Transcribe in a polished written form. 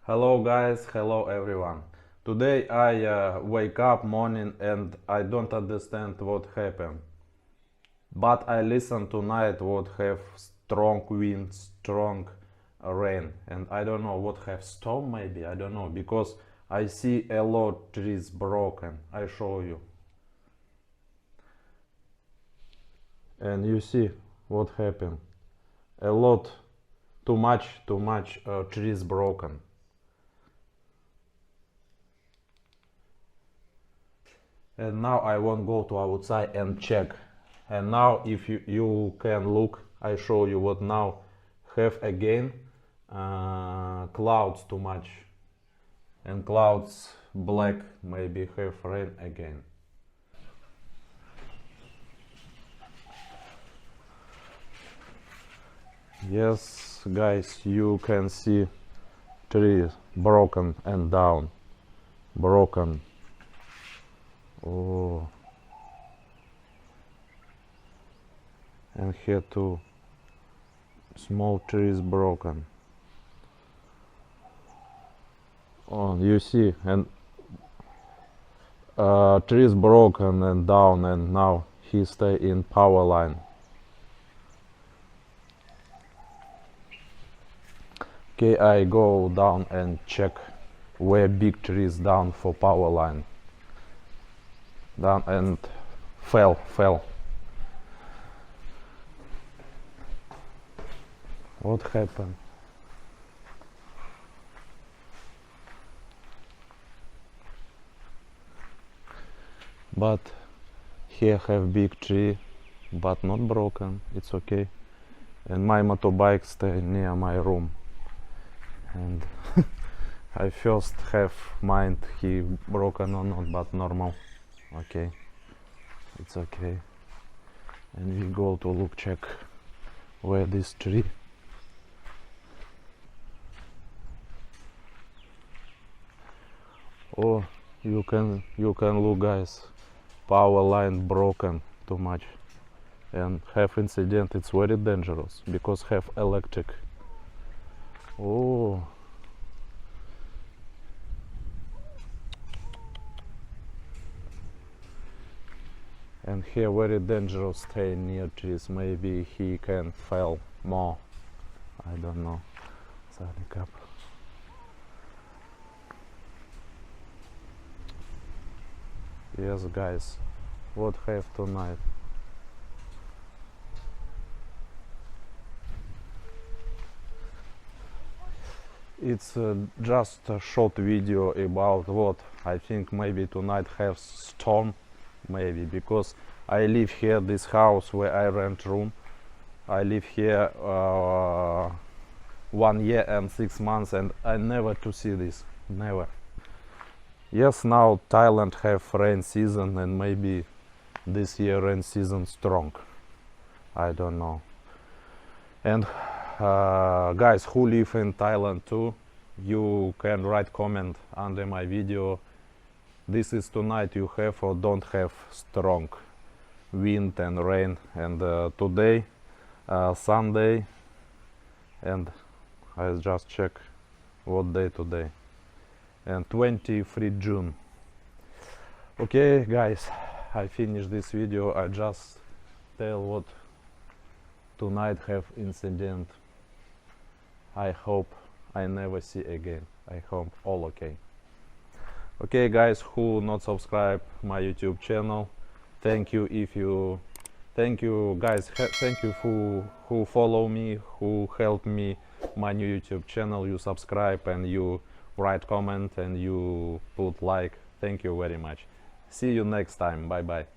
Hello guys, hello everyone. Today I wake up morning and I don't understand what happened. But I listen tonight what have strong wind, strong rain, and I don't know what have storm maybe, I don't know, because I see a lot trees broken. I show you. And you see what happened. A lot, too much trees broken. And now I won't go to outside and check. And now if you can look, I show you what now have again clouds too much, and clouds black, maybe have rain again. Yes guys, you can see trees broken and down, broken. Oh, and here too, small trees broken. Oh, you see, and trees broken and down, and now he stay in power line. Okay, I go down and check where big trees down for power line. Down and fell. What happened? But here have big tree, but not broken. It's okay. And my motorbike stay near my room. And I first have mind he broken or not, but normal. Okay, it's okay. And we go to look, check where this tree. Oh, you can look guys, power line broken too much, and have incident. It's very dangerous because have electric. Oh, and here very dangerous, stay near trees. Maybe he can fall more, I don't know. Sonic up. Yes guys, what have tonight? It's just a short video about what I think maybe tonight have storm, maybe, because I live here, this house where I rent room. I live here 1 year and 6 months, and I never to see this, never. Yes, now Thailand have rain season, and maybe this year rain season strong, I don't know. And guys who live in Thailand too, you can write comment under my video. This is tonight you have or don't have strong wind and rain. And today Sunday, and I just check what day today, and 23 June. Okay guys, I finished this video. I just tell what tonight have incident. I hope I never see again. I hope all okay. Okay guys, who not subscribe my YouTube channel, thank you. If you, thank you guys, thank you who follow me, who help me my new YouTube channel. You subscribe and you write comment and you put like. Thank you very much. See you next time. Bye bye.